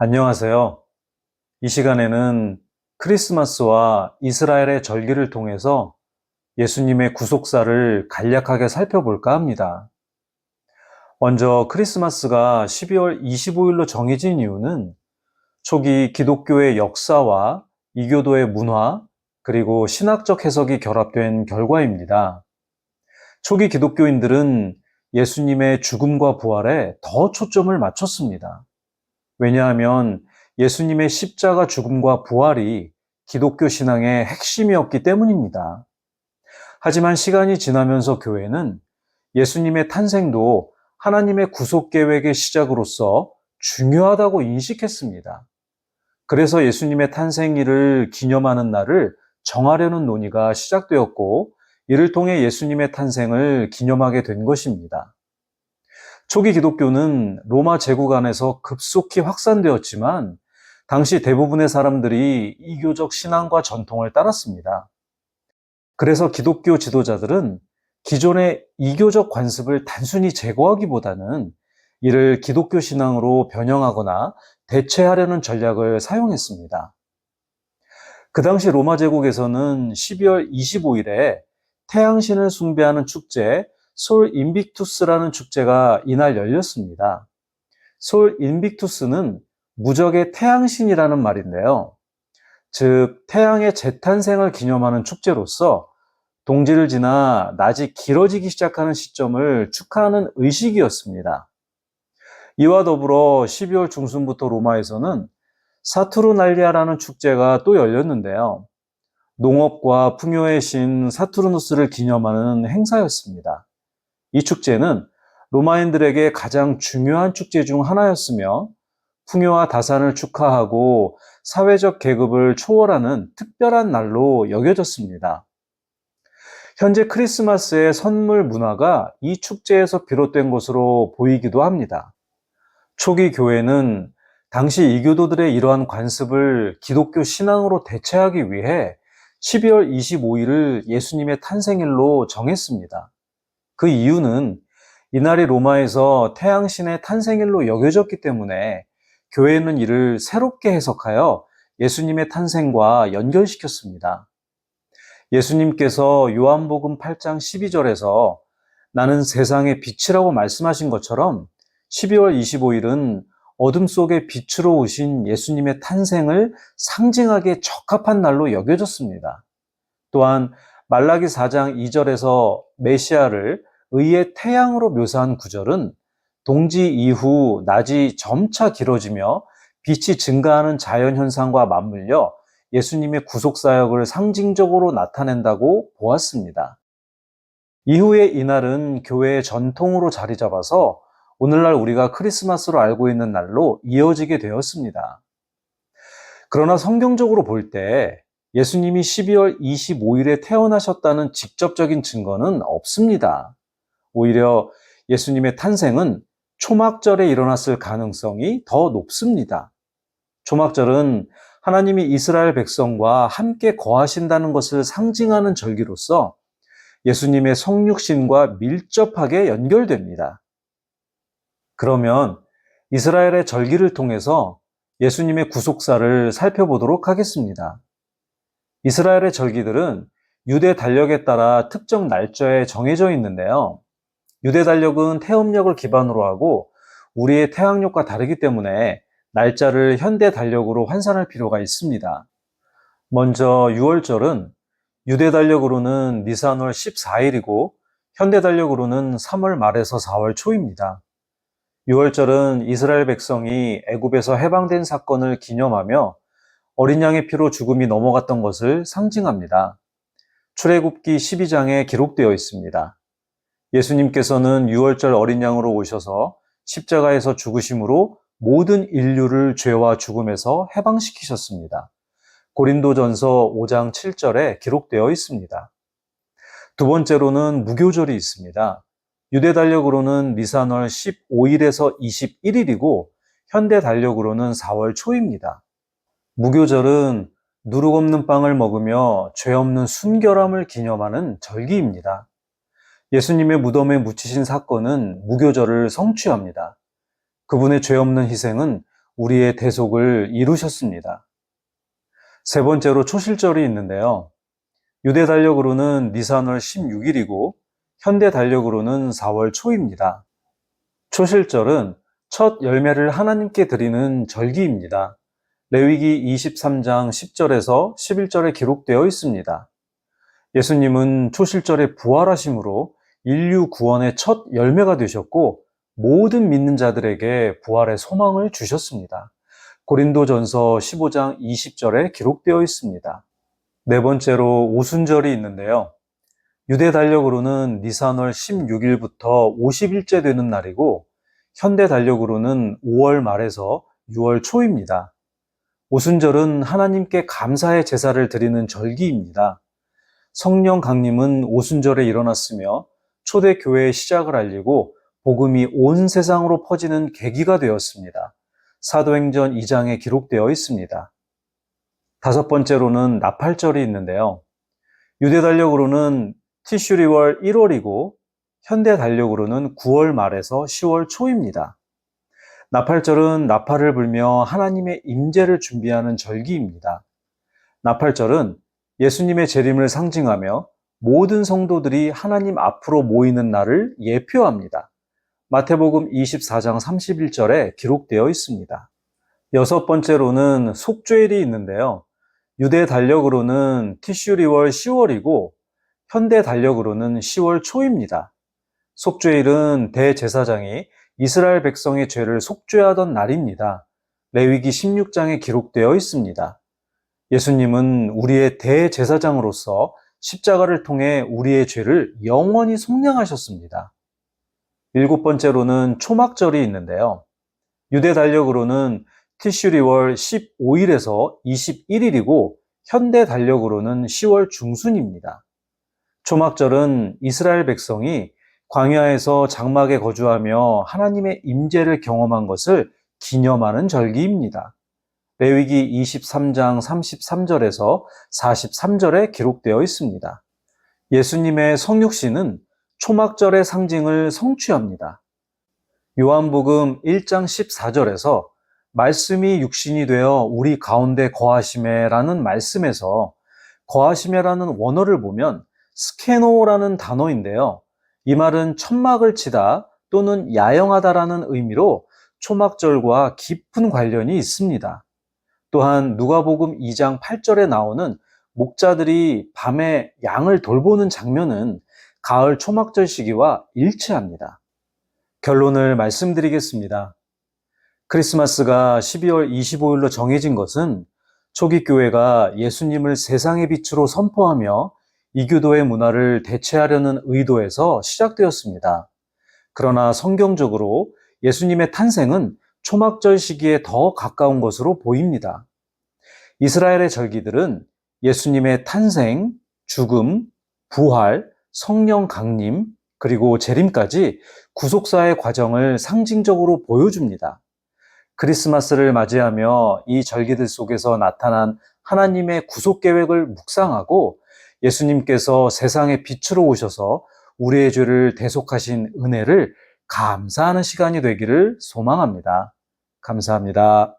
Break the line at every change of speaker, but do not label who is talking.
안녕하세요. 이 시간에는 크리스마스와 이스라엘의 절기를 통해서 예수님의 구속사를 간략하게 살펴볼까 합니다. 먼저 크리스마스가 12월 25일로 정해진 이유는 초기 기독교의 역사와 이교도의 문화, 그리고 신학적 해석이 결합된 결과입니다. 초기 기독교인들은 예수님의 죽음과 부활에 더 초점을 맞췄습니다. 왜냐하면 예수님의 십자가 죽음과 부활이 기독교 신앙의 핵심이었기 때문입니다. 하지만 시간이 지나면서 교회는 예수님의 탄생도 하나님의 구속 계획의 시작으로서 중요하다고 인식했습니다. 그래서 예수님의 탄생일을 기념하는 날을 정하려는 논의가 시작되었고, 이를 통해 예수님의 탄생을 기념하게 된 것입니다. 초기 기독교는 로마 제국 안에서 급속히 확산되었지만 당시 대부분의 사람들이 이교적 신앙과 전통을 따랐습니다. 그래서 기독교 지도자들은 기존의 이교적 관습을 단순히 제거하기보다는 이를 기독교 신앙으로 변형하거나 대체하려는 전략을 사용했습니다. 그 당시 로마 제국에서는 12월 25일에 태양신을 숭배하는 축제, 솔 인빅투스라는 축제가 이날 열렸습니다. 솔 인빅투스는 무적의 태양신이라는 말인데요. 즉, 태양의 재탄생을 기념하는 축제로서 동지를 지나 낮이 길어지기 시작하는 시점을 축하하는 의식이었습니다. 이와 더불어 12월 중순부터 로마에서는 사투르날리아라는 축제가 또 열렸는데요. 농업과 풍요의 신 사투르누스를 기념하는 행사였습니다. 이 축제는 로마인들에게 가장 중요한 축제 중 하나였으며 풍요와 다산을 축하하고 사회적 계급을 초월하는 특별한 날로 여겨졌습니다. 현재 크리스마스의 선물 문화가 이 축제에서 비롯된 것으로 보이기도 합니다. 초기 교회는 당시 이교도들의 이러한 관습을 기독교 신앙으로 대체하기 위해 12월 25일을 예수님의 탄생일로 정했습니다. 그 이유는 이날이 로마에서 태양신의 탄생일로 여겨졌기 때문에 교회는 이를 새롭게 해석하여 예수님의 탄생과 연결시켰습니다. 예수님께서 요한복음 8장 12절에서 나는 세상의 빛이라고 말씀하신 것처럼 12월 25일은 어둠 속에 빛으로 오신 예수님의 탄생을 상징하기에 적합한 날로 여겨졌습니다. 또한 말라기 4장 2절에서 메시아를 의의 태양으로 묘사한 구절은 동지 이후 낮이 점차 길어지며 빛이 증가하는 자연현상과 맞물려 예수님의 구속사역을 상징적으로 나타낸다고 보았습니다. 이후에 이날은 교회의 전통으로 자리 잡아서 오늘날 우리가 크리스마스로 알고 있는 날로 이어지게 되었습니다. 그러나 성경적으로 볼 때 예수님이 12월 25일에 태어나셨다는 직접적인 증거는 없습니다. 오히려 예수님의 탄생은 초막절에 일어났을 가능성이 더 높습니다. 초막절은 하나님이 이스라엘 백성과 함께 거하신다는 것을 상징하는 절기로서 예수님의 성육신과 밀접하게 연결됩니다. 그러면 이스라엘의 절기를 통해서 예수님의 구속사를 살펴보도록 하겠습니다. 이스라엘의 절기들은 유대 달력에 따라 특정 날짜에 정해져 있는데요. 유대 달력은 태음력을 기반으로 하고 우리의 태양력과 다르기 때문에 날짜를 현대 달력으로 환산할 필요가 있습니다. 먼저 6월절은 유대 달력으로는 니산월 14일이고 현대 달력으로는 3월 말에서 4월 초입니다. 6월절은 이스라엘 백성이 애굽에서 해방된 사건을 기념하며 어린 양의 피로 죽음이 넘어갔던 것을 상징합니다. 출애굽기 12장에 기록되어 있습니다. 예수님께서는 6월절 어린 양으로 오셔서 십자가에서 죽으심으로 모든 인류를 죄와 죽음에서 해방시키셨습니다. 고린도전서 5장 7절에 기록되어 있습니다. 두 번째로는 무교절이 있습니다. 유대 달력으로는 니산월 15일에서 21일이고 현대 달력으로는 4월 초입니다. 무교절은 누룩 없는 빵을 먹으며 죄 없는 순결함을 기념하는 절기입니다. 예수님의 무덤에 묻히신 사건은 무교절을 성취합니다. 그분의 죄 없는 희생은 우리의 대속을 이루셨습니다. 세 번째로 초실절이 있는데요. 유대 달력으로는 니산월 16일이고 현대 달력으로는 4월 초입니다. 초실절은 첫 열매를 하나님께 드리는 절기입니다. 레위기 23장 10절에서 11절에 기록되어 있습니다. 예수님은 초실절에 부활하심으로 인류 구원의 첫 열매가 되셨고 모든 믿는 자들에게 부활의 소망을 주셨습니다. 고린도전서 15장 20절에 기록되어 있습니다. 네 번째로 오순절이 있는데요. 유대 달력으로는 니산월 16일부터 50일째 되는 날이고 현대 달력으로는 5월 말에서 6월 초입니다. 오순절은 하나님께 감사의 제사를 드리는 절기입니다. 성령 강림은 오순절에 일어났으며 초대교회의 시작을 알리고 복음이 온 세상으로 퍼지는 계기가 되었습니다. 사도행전 2장에 기록되어 있습니다. 다섯 번째로는 나팔절이 있는데요. 유대 달력으로는 티슈리월 1월이고 현대 달력으로는 9월 말에서 10월 초입니다. 나팔절은 나팔을 불며 하나님의 임재를 준비하는 절기입니다. 나팔절은 예수님의 재림을 상징하며 모든 성도들이 하나님 앞으로 모이는 날을 예표합니다. 마태복음 24장 31절에 기록되어 있습니다. 여섯 번째로는 속죄일이 있는데요. 유대 달력으로는 티슈리월 10월이고 현대 달력으로는 10월 초입니다. 속죄일은 대제사장이 이스라엘 백성의 죄를 속죄하던 날입니다. 레위기 16장에 기록되어 있습니다. 예수님은 우리의 대제사장으로서 십자가를 통해 우리의 죄를 영원히 속량하셨습니다. 일곱 번째로는 초막절이 있는데요. 유대 달력으로는 티슈리월 15일에서 21일이고 현대 달력으로는 10월 중순입니다. 초막절은 이스라엘 백성이 광야에서 장막에 거주하며 하나님의 임재를 경험한 것을 기념하는 절기입니다. 레위기 23장 33절에서 43절에 기록되어 있습니다. 예수님의 성육신은 초막절의 상징을 성취합니다. 요한복음 1장 14절에서 말씀이 육신이 되어 우리 가운데 거하시매라는 말씀에서 거하시매라는 원어를 보면 스케노라는 단어인데요. 이 말은 천막을 치다 또는 야영하다라는 의미로 초막절과 깊은 관련이 있습니다. 또한 누가복음 2장 8절에 나오는 목자들이 밤에 양을 돌보는 장면은 가을 초막절 시기와 일치합니다. 결론을 말씀드리겠습니다. 크리스마스가 12월 25일로 정해진 것은 초기 교회가 예수님을 세상의 빛으로 선포하며 이교도의 문화를 대체하려는 의도에서 시작되었습니다. 그러나 성경적으로 예수님의 탄생은 초막절 시기에 더 가까운 것으로 보입니다. 이스라엘의 절기들은 예수님의 탄생, 죽음, 부활, 성령 강림, 그리고 재림까지 구속사의 과정을 상징적으로 보여줍니다. 크리스마스를 맞이하며 이 절기들 속에서 나타난 하나님의 구속 계획을 묵상하고 예수님께서 세상의 빛으로 오셔서 우리의 죄를 대속하신 은혜를 감사하는 시간이 되기를 소망합니다. 감사합니다.